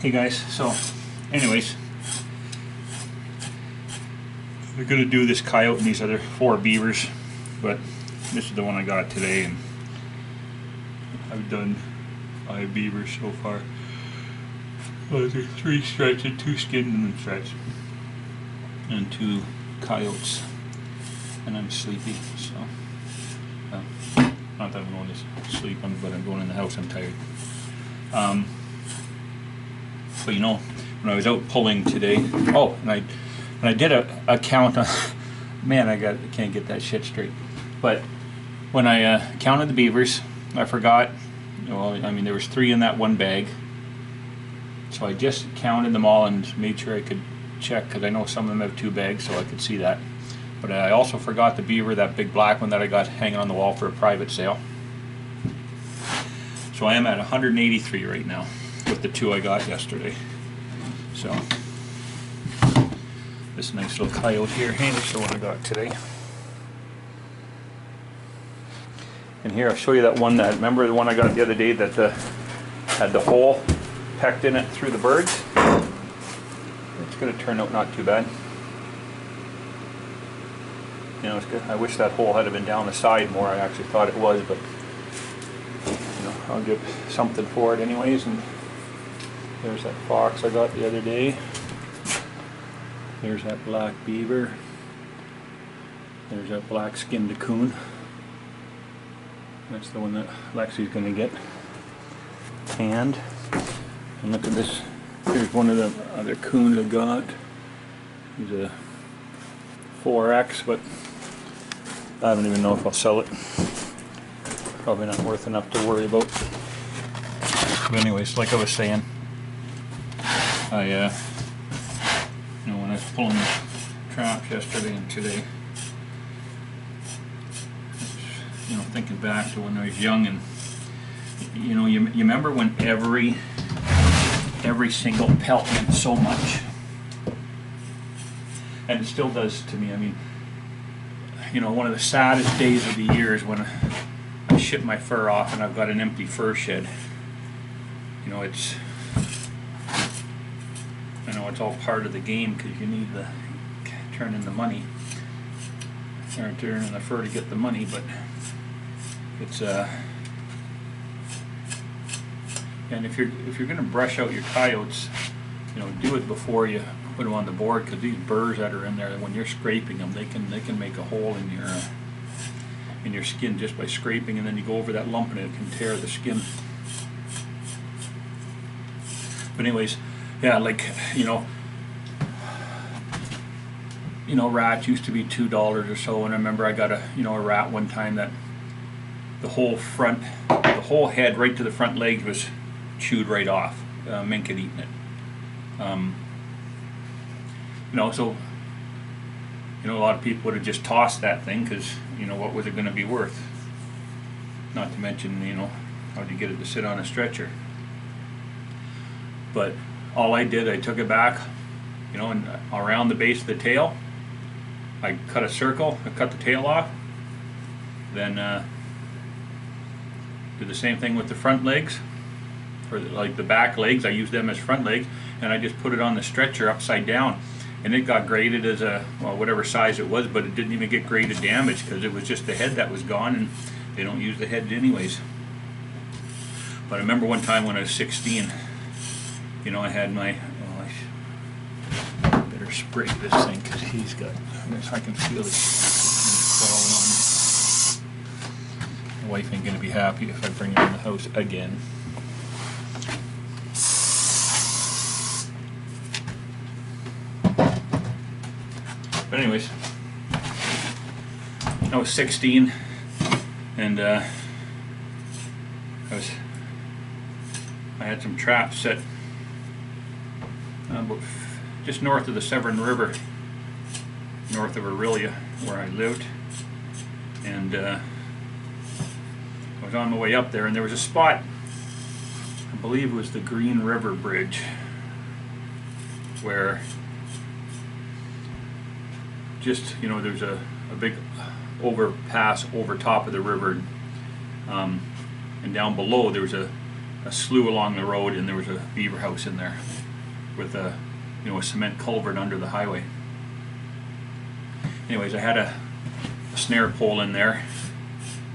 Hey guys, so anyways, we're gonna do this coyote and these other 4 beavers, but this is the one I got today, and I've done 5 beavers so far. Well, there's 3 stretched and 2 skinned and then stretched, and 2 coyotes, and I'm sleepy, so not that I'm going to sleep, but I'm going in the house. I'm tired. But you know, when I was out pulling today, and I did a count on, man, I can't get that shit straight. But when I counted the beavers, I forgot. Well, I mean, there was 3 in that one bag, so I just counted them all and made sure I could check, because I know some of them have 2 bags, so I could see that. But I also forgot the beaver, that big black one that I got hanging on the wall for a private sale. So I am at 183 right now with the 2 I got yesterday. So this nice little coyote here, hey, this is the one I got today. And here I'll show you that one that, remember the one I got the other day that had the hole pecked in it through the birds? It's going to turn out not too bad. You know, it's good. I wish that hole had been down the side more. I actually thought it was, but you know, I'll get something for it anyways. And there's that fox I got the other day. There's that black beaver. There's that black skinned coon. That's the one that Lexi's going to get tanned. And look at this. Here's one of the other coons I got. He's a 4X, but I don't even know if I'll sell it. Probably not worth enough to worry about. But anyways, like I was saying, you know, when I was pulling the traps yesterday and today, you know, thinking back to when I was young, and you know, you remember when every single pelt meant so much, and it still does to me. I mean, you know, one of the saddest days of the year is when I ship my fur off and I've got an empty fur shed. You know, I know it's all part of the game, because you need to turn in the money, or turn in the fur to get the money, but it's and if you're going to brush out your coyotes, you know, do it before you put them on the board, because these burrs that are in there, when you're scraping them, they can make a hole in your skin just by scraping, and then you go over that lump and it can tear the skin. But anyways, yeah, like, you know, rats used to be $2 or so, and I remember I got a rat one time that the whole head right to the front leg was chewed right off. Mink had eaten it. You know, so, you know, a lot of people would have just tossed that thing, because, you know, what was it going to be worth? Not to mention, you know, how do you get it to sit on a stretcher? But all I did, I took it back, you know, and around the base of the tail, I cut a circle, I cut the tail off, then did the same thing with the front legs, or like the back legs, I used them as front legs, and I just put it on the stretcher upside down, and it got graded as a, well, whatever size it was, but it didn't even get graded damage, because it was just the head that was gone, and they don't use the head anyways. But I remember one time when I was 16, you know, I had my, I better spray this thing, because he's got, I can feel it falling on me. My wife ain't going to be happy if I bring her in the house again. But anyways, I was 16, and I had some traps set about just north of the Severn River, north of Aurelia, where I lived, and I was on my way up there, and there was a spot, I believe it was the Green River Bridge, where just, you know, there's a big overpass over top of the river, and down below there's a a slough along the road, and there was a beaver house in there with a cement culvert under the highway. Anyways, I had a snare pole in there,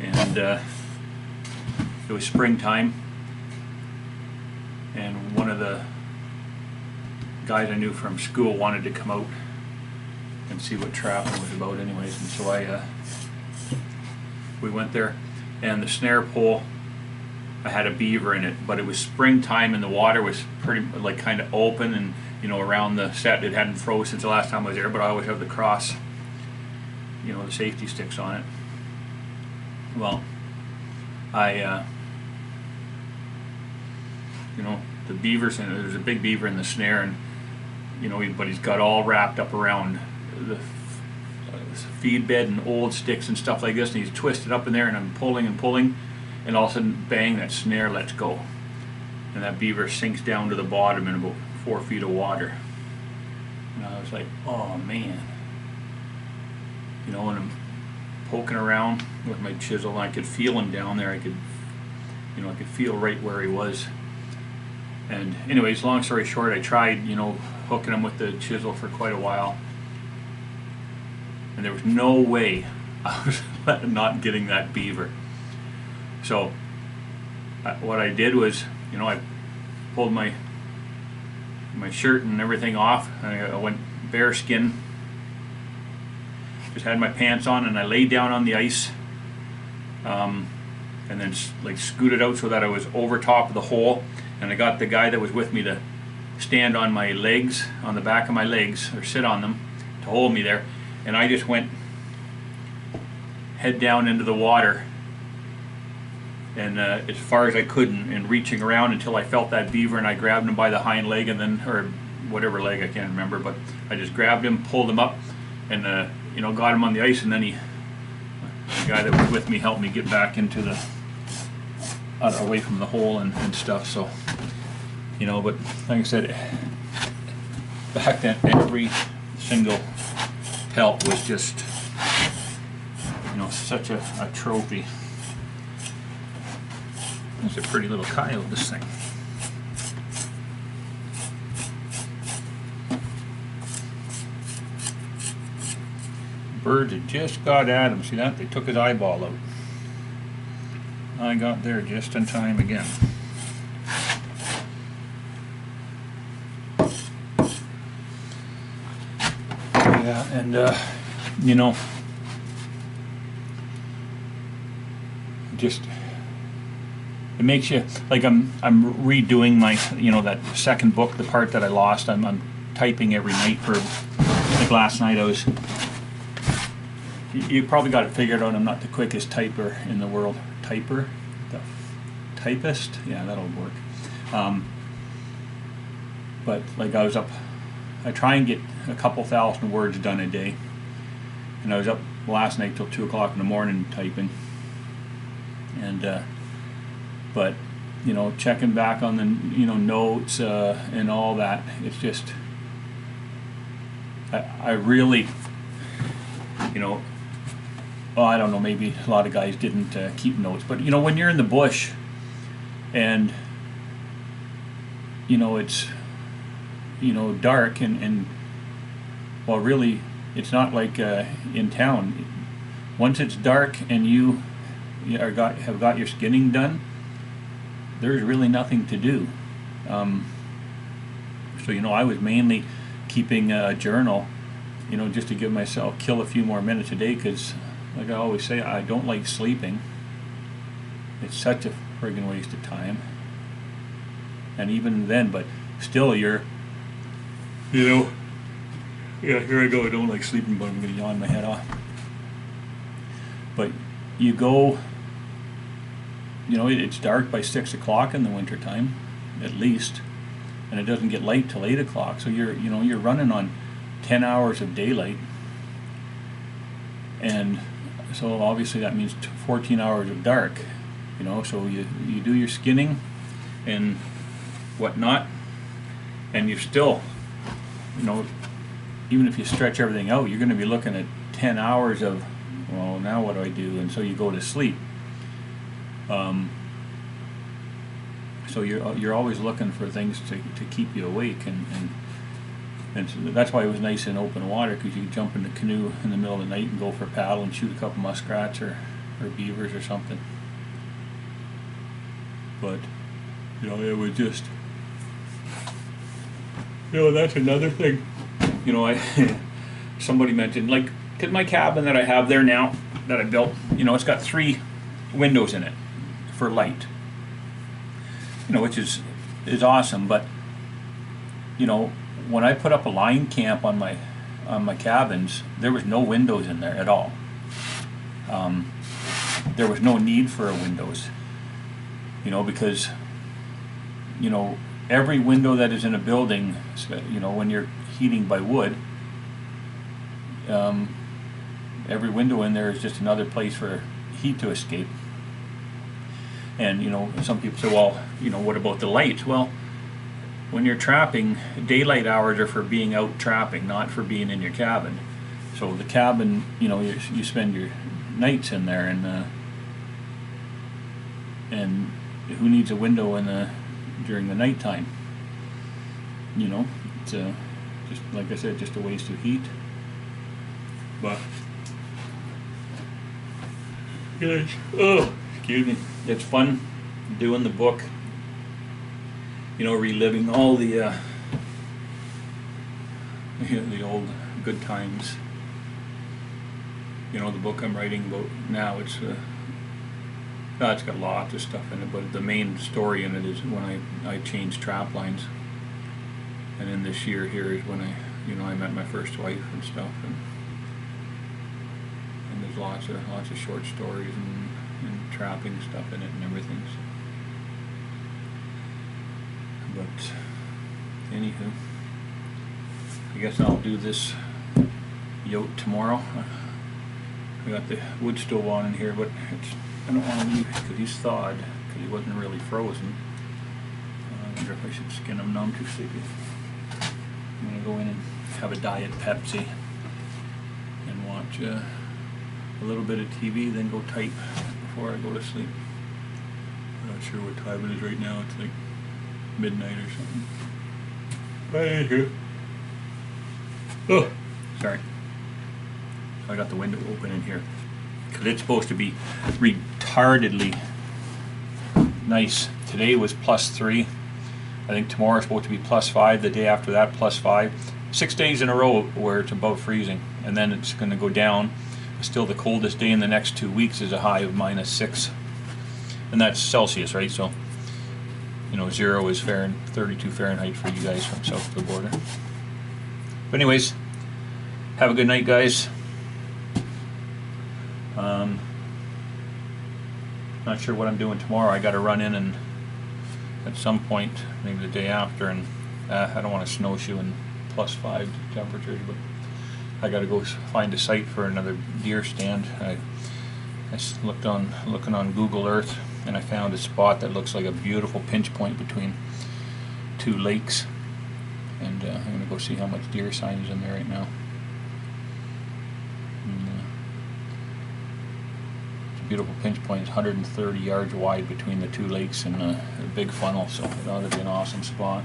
and it was springtime, and one of the guys I knew from school wanted to come out and see what trapping was about anyways, and so we went there, and the snare pole, I had a beaver in it, but it was springtime and the water was pretty like kind of open, and around the set it hadn't froze since the last time I was there, but I always have the cross, the safety sticks on it. Well, the beavers, and there's a big beaver in the snare, and but he's got all wrapped up around the feed bed and old sticks and stuff like this, and he's twisted up in there, and I'm pulling and pulling, and all of a sudden, bang, that snare lets go, and that beaver sinks down to the bottom in about 4 feet of water. And I was like, oh man, and I'm poking around with my chisel, and I could feel him down there. I could feel right where he was. And anyways, long story short, I tried, hooking him with the chisel for quite a while, and there was no way I was not getting that beaver. So what I did was, I pulled my shirt and everything off, and I went bare skin, just had my pants on, and I laid down on the ice, and then like scooted out so that I was over top of the hole, and I got the guy that was with me to stand on my legs, on the back of my legs, or sit on them to hold me there, and I just went head down into the water, and as far as I could, and reaching around until I felt that beaver, and I grabbed him by the hind leg, and then, or whatever leg, I can't remember, but I just grabbed him, pulled him up, and got him on the ice, and then the guy that was with me helped me get back into the away from the hole and stuff. So but like I said, back then every single pelt was just such a trophy. It's a pretty little coyote, this thing. Birds had just got at him. See that? They took his eyeball out. I got there just in time again. Yeah, and just it makes you like I'm redoing my that second book, the part that I lost. I'm typing every night for like last night. I was. You probably got it figured out. I'm not the quickest typer in the world. Typer, the typist. Yeah, that'll work. But like I was up. I try and get a couple thousand words done a day, and I was up last night till 2 o'clock in the morning typing. And but checking back on the notes and all that, it's just I really well, I don't know, maybe a lot of guys didn't keep notes, but when you're in the bush and it's dark and well, really it's not like in town. Once it's dark and you have got your skinning done, there's really nothing to do. So I was mainly keeping a journal, just to give myself kill a few more minutes a day, because like I always say, I don't like sleeping. It's such a friggin' waste of time. And even then, but still you're yeah, here I go, I don't like sleeping, but I'm gonna yawn my head off. But you go, it's dark by 6 o'clock in the winter time, at least, and it doesn't get light till 8 o'clock. So you're running on 10 hours of daylight, and so obviously that means 14 hours of dark. So you do your skinning and whatnot, and you still, even if you stretch everything out, you're going to be looking at 10 hours of, well, now what do I do? And so you go to sleep. So you're always looking for things to keep you awake, and so that's why it was nice in open water, because you could jump in the canoe in the middle of the night and go for a paddle and shoot a couple muskrats or beavers or something. But it was just, that's another thing. Somebody mentioned, like, 'cause my cabin that I have there now that I built, it's got 3 windows in it for light, which is awesome. But when I put up a line camp on my cabins, there was no windows in there at all. There was no need for a windows, because every window that is in a building, when you're heating by wood, every window in there is just another place for heat to escape. And some people say, well, what about the lights? Well, when you're trapping, daylight hours are for being out trapping, not for being in your cabin. So the cabin, you spend your nights in there, and who needs a window during the nighttime? It's just like I said, just a waste of heat. But guys, excuse me, it's fun doing the book. Reliving all the the old good times. The book I'm writing about now, it's got lots of stuff in it, but the main story in it is when I changed trap lines. And then this year here is when I met my first wife and stuff, and there's lots of short stories and trapping stuff in it and everything. So. But anywho, I guess I'll do this yoke tomorrow. I got the wood stove on in here, but I don't want to leave because he's thawed, because he wasn't really frozen. I wonder if I should skin him. No, I'm too sleepy. I'm going to go in and have a Diet Pepsi and watch a little bit of TV, then go type before I go to sleep. I'm not sure what time it is right now. It's like midnight or something. Hey, oh, sorry. I got the window open in here because it's supposed to be retardedly nice. Today was +3. I think tomorrow's supposed to be +5. The day after that, +5. 6 days in a row where it's above freezing, and then it's going to go down. Still, the coldest day in the next 2 weeks is a high of -6, and that's Celsius, right? So 0 is 32 Fahrenheit for you guys from south of the border. But anyways, have a good night, guys. Not sure what I'm doing tomorrow. I got to run in and at some point, maybe the day after, and I don't want to snowshoe in +5 temperatures, but I got to go find a site for another deer stand. I looking on Google Earth, and I found a spot that looks like a beautiful pinch point between 2 lakes, and I'm going to go see how much deer sign is in there right now. And, it's a beautiful pinch point. It's 130 yards wide between the 2 lakes and a big funnel, so it ought to be an awesome spot.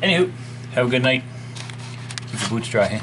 Anywho, have a good night. Keep your boots dry, hey?